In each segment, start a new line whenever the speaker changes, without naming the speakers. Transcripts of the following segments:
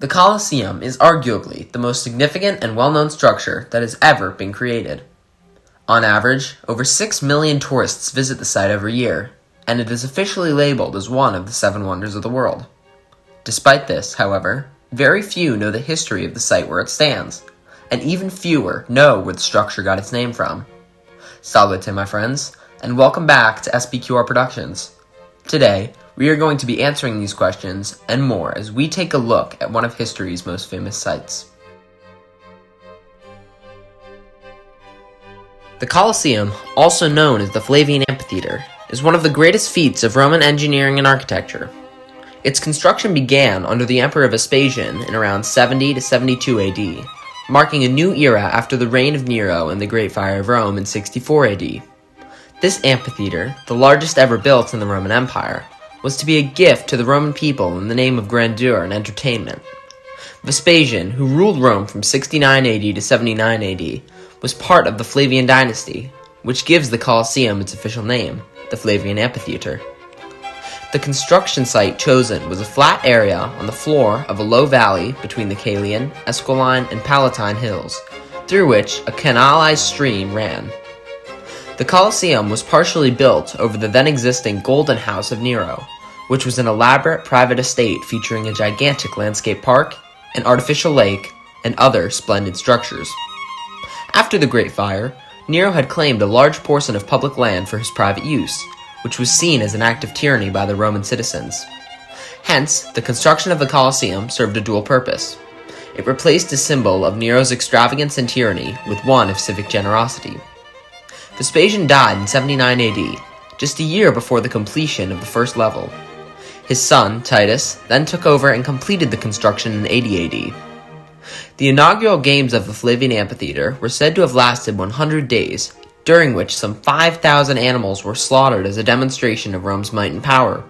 The Colosseum is arguably the most significant and well-known structure that has ever been created. On average, over 6 million tourists visit the site every year, and it is officially labeled as one of the 7 wonders of the world. Despite this, however, very few know the history of the site where it stands, and even fewer know where the structure got its name from. Salvete, my friends, and welcome back to S.P.Q.R. Productions. Today, we are going to be answering these questions and more as we take a look at one of history's most famous sites. The Colosseum, also known as the Flavian Amphitheater, is one of the greatest feats of Roman engineering and architecture. Its construction began under the Emperor Vespasian in around 70 to 72 AD, marking a new era after the reign of Nero and the Great Fire of Rome in 64 AD. This amphitheater, the largest ever built in the Roman Empire, was to be a gift to the Roman people in the name of grandeur and entertainment. Vespasian, who ruled Rome from 69 AD to 79 AD, was part of the Flavian dynasty, which gives the Colosseum its official name, the Flavian Amphitheater. The construction site chosen was a flat area on the floor of a low valley between the Caelian, Esquiline, and Palatine hills, through which a canalized stream ran. The Colosseum was partially built over the then-existing Golden House of Nero, which was an elaborate private estate featuring a gigantic landscape park, an artificial lake, and other splendid structures. After the Great Fire, Nero had claimed a large portion of public land for his private use, which was seen as an act of tyranny by the Roman citizens. Hence, the construction of the Colosseum served a dual purpose. It replaced a symbol of Nero's extravagance and tyranny with one of civic generosity. Vespasian died in 79 AD, just a year before the completion of the first level. His son, Titus, then took over and completed the construction in 80 AD. The inaugural games of the Flavian Amphitheater were said to have lasted 100 days, during which some 5,000 animals were slaughtered as a demonstration of Rome's might and power.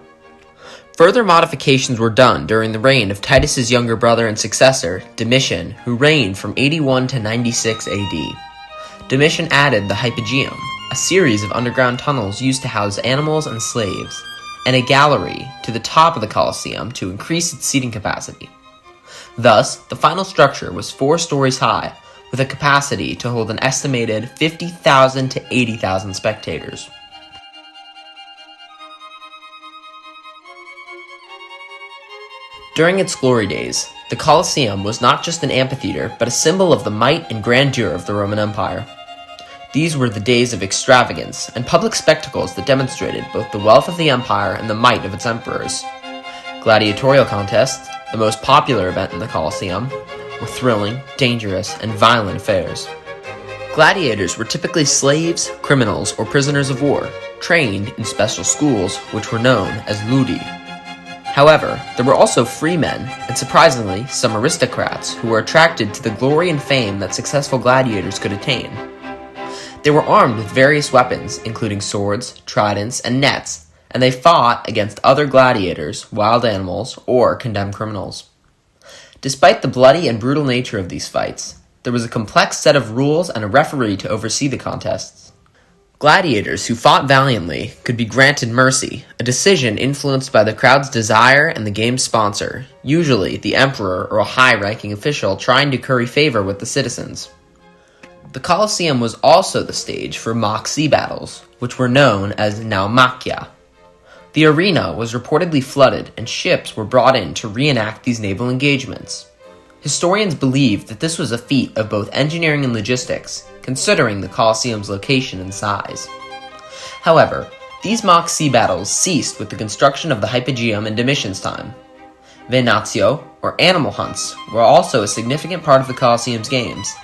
Further modifications were done during the reign of Titus's younger brother and successor, Domitian, who reigned from 81 to 96 AD. Domitian added the Hypogeum, a series of underground tunnels used to house animals and slaves, and a gallery to the top of the Colosseum to increase its seating capacity. Thus, the final structure was 4 stories high, with a capacity to hold an estimated 50,000 to 80,000 spectators. During its glory days, the Colosseum was not just an amphitheater, but a symbol of the might and grandeur of the Roman Empire. These were the days of extravagance and public spectacles that demonstrated both the wealth of the empire and the might of its emperors. Gladiatorial contests, the most popular event in the Colosseum, were thrilling, dangerous, and violent affairs. Gladiators were typically slaves, criminals, or prisoners of war, trained in special schools which were known as ludi. However, there were also free men, and surprisingly, some aristocrats who were attracted to the glory and fame that successful gladiators could attain. They were armed with various weapons, including swords, tridents, and nets, and they fought against other gladiators, wild animals, or condemned criminals. Despite the bloody and brutal nature of these fights, there was a complex set of rules and a referee to oversee the contests. Gladiators who fought valiantly could be granted mercy, a decision influenced by the crowd's desire and the game's sponsor, usually the emperor or a high-ranking official trying to curry favor with the citizens. The Colosseum was also the stage for mock sea battles, which were known as naumachia. The arena was reportedly flooded, and ships were brought in to reenact these naval engagements. Historians believe that this was a feat of both engineering and logistics, considering the Colosseum's location and size. However, these mock sea battles ceased with the construction of the Hypogeum in Domitian's time. Venatio, or animal hunts, were also a significant part of the Colosseum's games.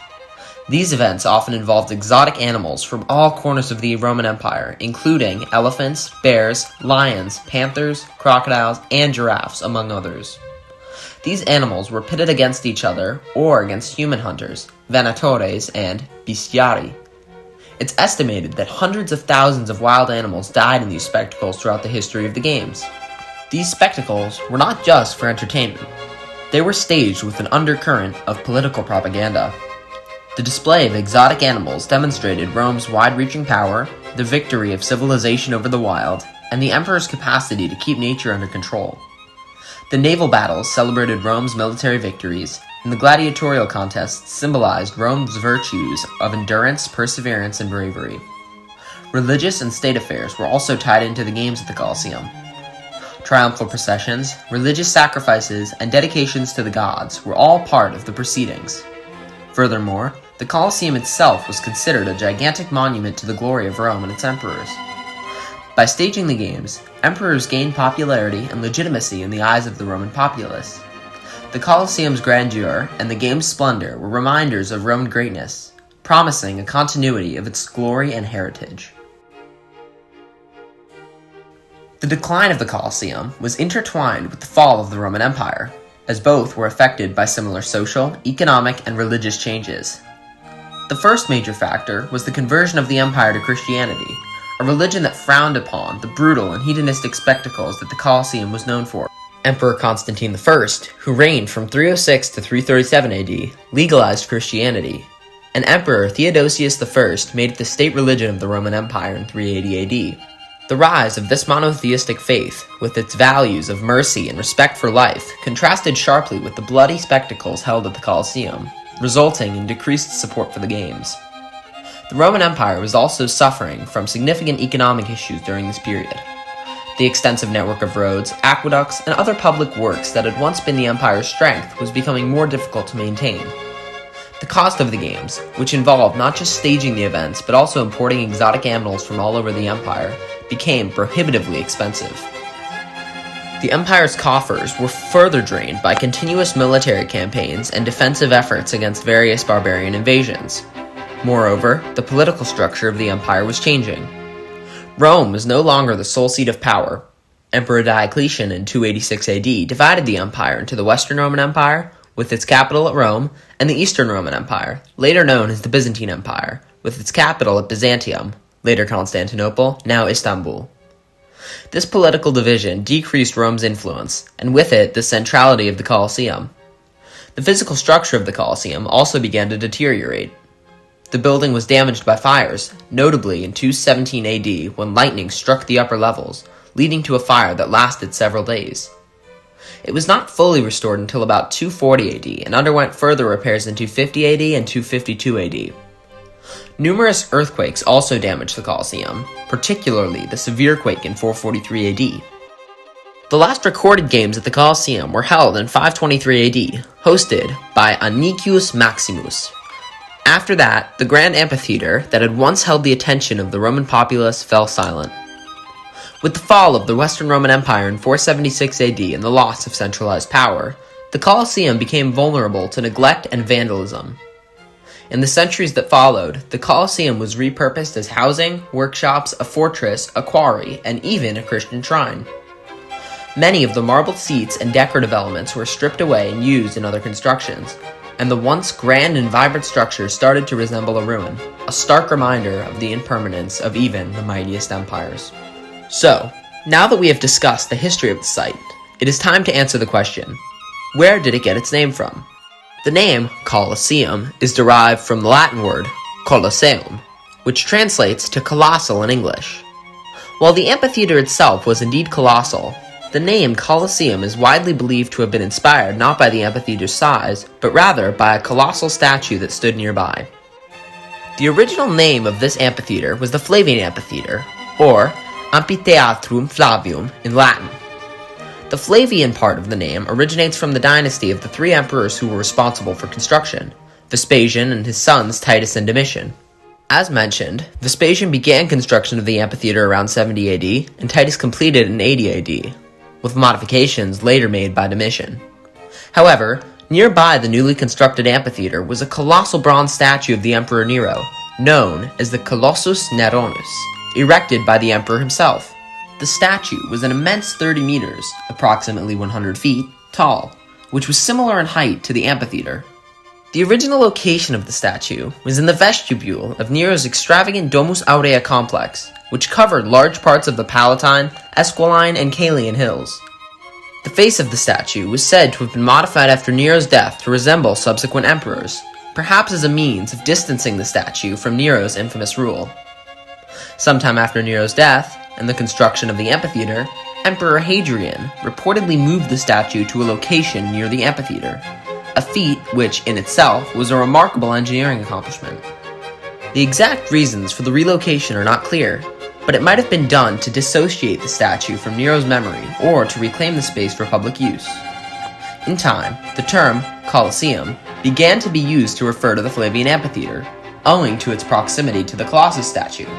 These events often involved exotic animals from all corners of the Roman Empire, including elephants, bears, lions, panthers, crocodiles, and giraffes, among others. These animals were pitted against each other or against human hunters, venatores, and bestiari. It's estimated that hundreds of thousands of wild animals died in these spectacles throughout the history of the games. These spectacles were not just for entertainment. They were staged with an undercurrent of political propaganda. The display of exotic animals demonstrated Rome's wide-reaching power, the victory of civilization over the wild, and the emperor's capacity to keep nature under control. The naval battles celebrated Rome's military victories, and the gladiatorial contests symbolized Rome's virtues of endurance, perseverance, and bravery. Religious and state affairs were also tied into the games at the Colosseum. Triumphal processions, religious sacrifices, and dedications to the gods were all part of the proceedings. Furthermore, the Colosseum itself was considered a gigantic monument to the glory of Rome and its emperors. By staging the games, emperors gained popularity and legitimacy in the eyes of the Roman populace. The Colosseum's grandeur and the game's splendor were reminders of Roman greatness, promising a continuity of its glory and heritage. The decline of the Colosseum was intertwined with the fall of the Roman Empire, as both were affected by similar social, economic, and religious changes. The first major factor was the conversion of the empire to Christianity, a religion that frowned upon the brutal and hedonistic spectacles that the Colosseum was known for. Emperor Constantine I, who reigned from 306 to 337 AD, legalized Christianity, and Emperor Theodosius I made it the state religion of the Roman Empire in 380 AD. The rise of this monotheistic faith, with its values of mercy and respect for life, contrasted sharply with the bloody spectacles held at the Colosseum, resulting in decreased support for the games. The Roman Empire was also suffering from significant economic issues during this period. The extensive network of roads, aqueducts, and other public works that had once been the empire's strength was becoming more difficult to maintain. The cost of the games, which involved not just staging the events but also importing exotic animals from all over the empire, became prohibitively expensive. The empire's coffers were further drained by continuous military campaigns and defensive efforts against various barbarian invasions. Moreover, the political structure of the empire was changing. Rome was no longer the sole seat of power. Emperor Diocletian in 286 AD divided the empire into the Western Roman Empire, with its capital at Rome, and the Eastern Roman Empire, later known as the Byzantine Empire, with its capital at Byzantium, later Constantinople, now Istanbul. This political division decreased Rome's influence, and with it the centrality of the Colosseum. The physical structure of the Colosseum also began to deteriorate. The building was damaged by fires, notably in 217 AD when lightning struck the upper levels, leading to a fire that lasted several days. It was not fully restored until about 240 AD and underwent further repairs in 250 AD and 252 AD. Numerous earthquakes also damaged the Colosseum, particularly the severe quake in 443 AD. The last recorded games at the Colosseum were held in 523 AD, hosted by Anicius Maximus. After that, the grand amphitheater that had once held the attention of the Roman populace fell silent. With the fall of the Western Roman Empire in 476 AD and the loss of centralized power, the Colosseum became vulnerable to neglect and vandalism. In the centuries that followed, the Colosseum was repurposed as housing, workshops, a fortress, a quarry, and even a Christian shrine. Many of the marble seats and decorative elements were stripped away and used in other constructions, and the once grand and vibrant structure started to resemble a ruin, a stark reminder of the impermanence of even the mightiest empires. So, now that we have discussed the history of the site, it is time to answer the question, where did it get its name from? The name Colosseum is derived from the Latin word Colosseum, which translates to colossal in English. While the amphitheater itself was indeed colossal, the name Colosseum is widely believed to have been inspired not by the amphitheater's size, but rather by a colossal statue that stood nearby. The original name of this amphitheater was the Flavian Amphitheater, or Amphitheatrum Flavium in Latin. The Flavian part of the name originates from the dynasty of the three emperors who were responsible for construction, Vespasian and his sons Titus and Domitian. As mentioned, Vespasian began construction of the amphitheater around 70 AD, and Titus completed in 80 AD, with modifications later made by Domitian. However, nearby the newly constructed amphitheater was a colossal bronze statue of the Emperor Nero, known as the Colossus Neronus, erected by the emperor himself. The statue was an immense 30 meters, approximately 100 feet, tall, which was similar in height to the amphitheater. The original location of the statue was in the vestibule of Nero's extravagant Domus Aurea complex, which covered large parts of the Palatine, Esquiline, and Caelian hills. The face of the statue was said to have been modified after Nero's death to resemble subsequent emperors, perhaps as a means of distancing the statue from Nero's infamous rule. Sometime after Nero's death, and the construction of the amphitheater, Emperor Hadrian reportedly moved the statue to a location near the amphitheater, a feat which, in itself, was a remarkable engineering accomplishment. The exact reasons for the relocation are not clear, but it might have been done to dissociate the statue from Nero's memory or to reclaim the space for public use. In time, the term Colosseum began to be used to refer to the Flavian amphitheater, owing to its proximity to the Colossus statue.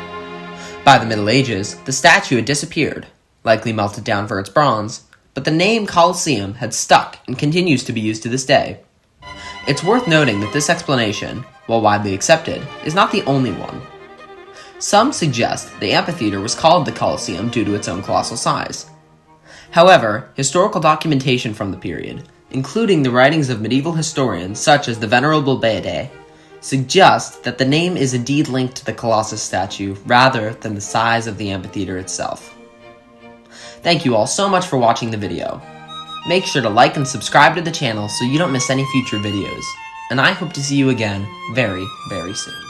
By the Middle Ages, the statue had disappeared, likely melted down for its bronze, but the name Colosseum had stuck and continues to be used to this day. It's worth noting that this explanation, while widely accepted, is not the only one. Some suggest the amphitheater was called the Colosseum due to its own colossal size. However, historical documentation from the period, including the writings of medieval historians such as the Venerable Bede, suggest that the name is indeed linked to the Colossus statue rather than the size of the amphitheater itself. Thank you all so much for watching the video. Make sure to like and subscribe to the channel so you don't miss any future videos, and I hope to see you again very, very soon.